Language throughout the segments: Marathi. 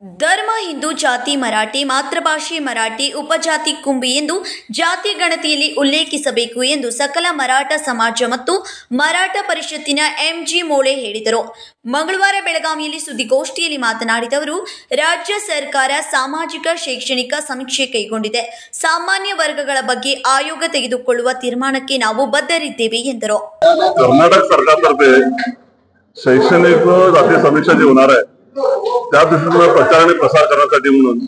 ಧರ್ಮ ಹಿಂದೂ, ಜಾತಿ ಮರಾಠಿ, ಮಾತೃಭಾಷೆ ಮರಾಠಿ, ಉಪಜಾತಿ ಕುಂಬಿ ಎಂದು ಜಾತಿ ಗಣತಿಯಲ್ಲಿ ಉಲ್ಲೇಖಿಸಬೇಕು ಎಂದು ಸಕಲ ಮರಾಠ ಸಮಾಜ ಮತ್ತು ಮರಾಠ ಪರಿಷತ್ತಿನ ಎಂಜಿ ಮೋಳೆ ಹೇಳಿದರು. ಮಂಗಳವಾರ ಬೆಳಗಾವಿಯಲ್ಲಿ ಸುದ್ದಿಗೋಷ್ಠಿಯಲ್ಲಿ ಮಾತನಾಡಿದ ಅವರು, ರಾಜ್ಯ ಸರ್ಕಾರ ಸಾಮಾಜಿಕ ಶೈಕ್ಷಣಿಕ ಸಮೀಕ್ಷೆ ಕೈಗೊಂಡಿದೆ. ಸಾಮಾನ್ಯ ವರ್ಗಗಳ ಬಗ್ಗೆ ಆಯೋಗ ತೆಗೆದುಕೊಳ್ಳುವ ತೀರ್ಮಾನಕ್ಕೆ ನಾವು ಬದ್ಧರಿದ್ದೇವೆ ಎಂದರು. कर्नाटक सरकारतर्फे शैक्षणिक जाती समीक्षा जी होणार आहे त्या दृष्टीने प्रचार आणि प्रसार करण्यासाठी म्हणून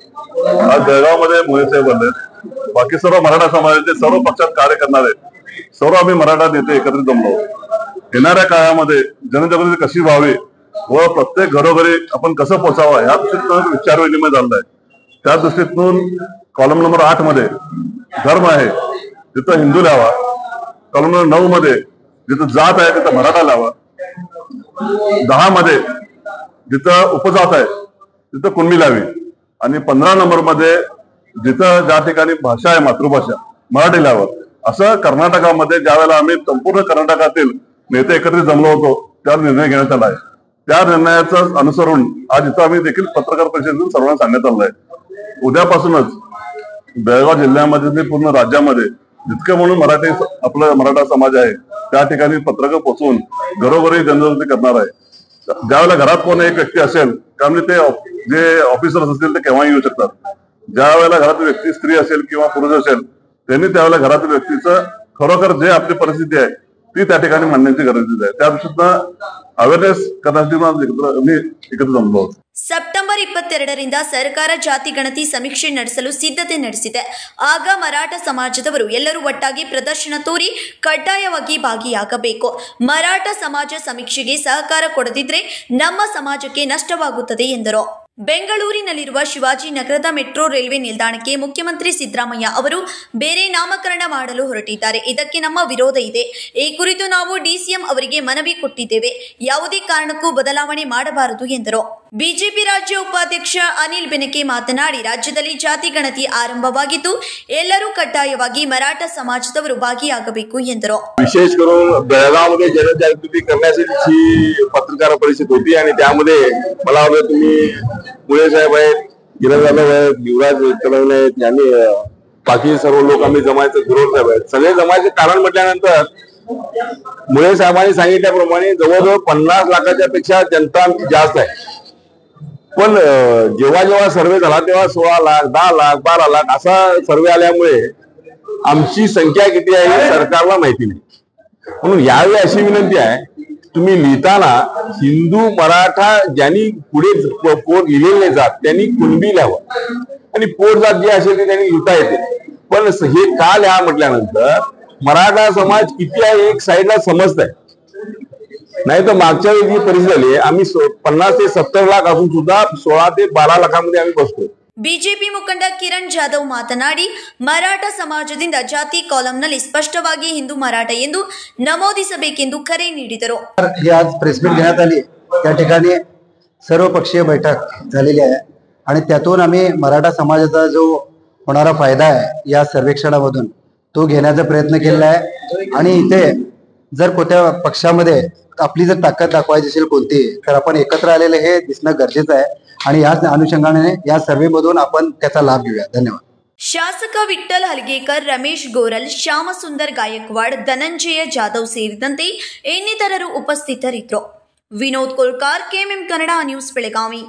आज बेळगावमध्ये मोहिते साहेब आले. बाकी सर्व मराठा समाजाचे सर्व पक्षात कार्य करणारे सर्व आम्ही मराठा नेते एकत्रित जमलो. येणाऱ्या काळामध्ये जनजागृती कशी व्हावी व प्रत्येक घरोघरी आपण कसं पोहोचावं या दृष्टीतून विचार विनिमय झाला आहे. त्या दृष्टीतून कॉलम नंबर 8 मध्ये धर्म आहे तिथं हिंदू लावा, कॉलम नंबर 9 मध्ये जिथं जात आहे तिथं मराठा लावा, 10 मध्ये जिथं उपजात आहे तिथं कुणबी लावी आणि 15 नंबर मध्ये जिथं ज्या ठिकाणी भाषा आहे मातृभाषा मराठी लावं. असं कर्नाटकामध्ये ज्यावेळेला आम्ही संपूर्ण कर्नाटकातील नेते एकत्रित जमलो होतो त्या निर्णय घेण्यात आला आहे. त्या निर्णयाचं अनुसरून आज इथं आम्ही देखील पत्रकार परिषदेतून सर्वांना सांगण्यात आलं आहे. उद्यापासूनच बेळगाव जिल्ह्यामध्ये पूर्ण राज्यामध्ये जितकं म्हणून आपला मराठा समाज आहे त्या ठिकाणी पत्रक पोहोचवून घरोघरी जनजागृती करणार आहे. ज्यावेळेला घरात कोण एक व्यक्ती असेल त्यामुळे ते जे ऑफिसर्स असतील ते केव्हाही येऊ शकतात. ज्या वेळेला घरातील व्यक्ती स्त्री असेल किंवा पुरुष असेल त्यांनी त्यावेळेला घरातील व्यक्तीचं खरोखर जे आपली परिस्थिती आहे ती त्या ठिकाणी मांडण्याची गरज आहे. त्या दृष्टीनं अवेअरनेस करण्यासाठी एकत्र जमलो. ಸೆಪ್ಟೆಂಬರ್ 22ರಿಂದ ಸರ್ಕಾರ ಜಾತಿ ಗಣತಿ ಸಮೀಕ್ಷೆ ನಡೆಸಲು ಸಿದ್ಧತೆ ನಡೆಸಿದೆ. ಆಗ ಮರಾಠ ಸಮಾಜದವರು ಎಲ್ಲರೂ ಒಟ್ಟಾಗಿ ಪ್ರದರ್ಶನ ತೋರಿ ಕಡ್ಡಾಯವಾಗಿ ಭಾಗಿಯಾಗಬೇಕು. ಮರಾಠ ಸಮಾಜ ಸಮೀಕ್ಷೆಗೆ ಸಹಕಾರ ಕೊಡದಿದ್ರೆ ನಮ್ಮ ಸಮಾಜಕ್ಕೆ ನಷ್ಟವಾಗುತ್ತದೆ ಎಂದರು. ಬೆಂಗಳೂರಿನಲ್ಲಿರುವ ಶಿವಾಜಿನಗರದ ಮೆಟ್ರೋ ರೈಲ್ವೆ ನಿಲ್ದಾಣಕ್ಕೆ ಮುಖ್ಯಮಂತ್ರಿ ಸಿದ್ದರಾಮಯ್ಯ ಅವರು ಬೇರೆ ನಾಮಕರಣ ಮಾಡಲು ಹೊರಟಿದ್ದಾರೆ. ಇದಕ್ಕೆ ನಮ್ಮ ವಿರೋಧ ಇದೆ. ಈ ಕುರಿತು ನಾವು ಡಿಸಿಎಂ ಅವರಿಗೆ ಮನವಿ ಕೊಟ್ಟಿದ್ದೇವೆ. ಯಾವುದೇ ಕಾರಣಕ್ಕೂ ಬದಲಾವಣೆ ಮಾಡಬಾರದು ಎಂದರು. ಬಿಜೆಪಿ ರಾಜ್ಯ ಉಪಾಧ್ಯಕ್ಷ ಅನಿಲ್ ಬೆನಕೆ ಮಾತನಾಡಿ, ರಾಜ್ಯದಲ್ಲಿ ಜಾತಿ ಗಣತಿ ಆರಂಭವಾಗಿದ್ದು ಎಲ್ಲರೂ ಕಡ್ಡಾಯವಾಗಿ ಮರಾಠ ಸಮಾಜದವರು ಭಾಗಿಯಾಗಬೇಕು ಎಂದರು. विशेष करून बेळगावमध्ये जनजागृती करण्यासाठी पत्रकार परिषद होती आणि त्यामध्ये मला वाटतं तुम्ही मुळे साहेब आहेत, गिरज जाधव आहेत, युवराज कदम आहेत, यांनी बाकी सर्व लोक आम्ही जमायचं गुरुवर साहेब आहेत. सगळे जमायचे कारण म्हटल्यानंतर मुळे साहेबांनी सांगितल्याप्रमाणे जवळजवळ 50 लाखाच्या पेक्षा जनता जास्त आहे. पण जेव्हा जेव्हा सर्वे झाला तेव्हा 16 लाख 10 लाख 12 लाख असा सर्वे आल्यामुळे आमची संख्या किती आहे हे सरकारला माहिती नाही. म्हणून यावेळी अशी विनंती आहे, तुम्ही लिहिताना हिंदू मराठा ज्यांनी पुढे पोट लिहिलेले जात त्यांनी कुणबी लिहावं आणि पोट जात जे असेल ते त्यांनी लिहिता येते. पण हे का लिहा म्हटल्यानंतर मराठा समाज किती आहे एक साईडला समजत आहे. नाही तर मागच्या वेळी जी परिस्थिती झाली आम्ही 50 ते 70 लाख असून सुद्धा 16 ते 12 लाखामध्ये आम्ही बसतो. ಬಿಜೆಪಿ ಮುಖಂಡ ಕಿರಣ್ ಜಾಧವ್ ಮಾತನಾಡಿ, ಮರಾಠ ಸಮಾಜದಿಂದ ಜಾತಿ ಕಾಲಂನಲ್ಲಿ ಸ್ಪಷ್ಟವಾಗಿ ಹಿಂದೂ ಮರಾಠ ಎಂದು ನಮೂದಿಸಬೇಕೆಂದು ಕರೆ ನೀಡಿದರು. आज प्रेस मीट घेण्यात आली. त्या ठिकाणी सर्वपक्षीय बैठक झालेली आहे आणि त्यातून आम्ही मराठा समाजाचा जो होणारा फायदा आहे या सर्वेक्षणामधून तो घेण्याचा प्रयत्न केलेला आहे. आणि इथे जर कोणत्या पक्षामध्ये आपली जर ताकद दाखवायची असेल कोणती तर आपण एकत्र आलेले हे दिसणं गरजेचं आहे आणि याच अनुषंगाने या सर्वेमधून आपण त्याचा लाभ घेऊया. धन्यवाद. ಶಾಸಕ ವಿಠ್ಠಲ್ ಹಲಗೇಕರ್, ರಮೇಶ್ ಗೋರಲ್, ಶ್ಯಾಮಸುಂದರ್ ಗಾಯಕ್ವಾಡ್, ಧನಂಜಯ ಜಾಧವ್ ಸೇರಿದಂತೆ ಇನ್ನಿತರರು ಉಪಸ್ಥಿತರಿದ್ದರು. Vinod Kolkar, KMM Kannada news, Belagavi.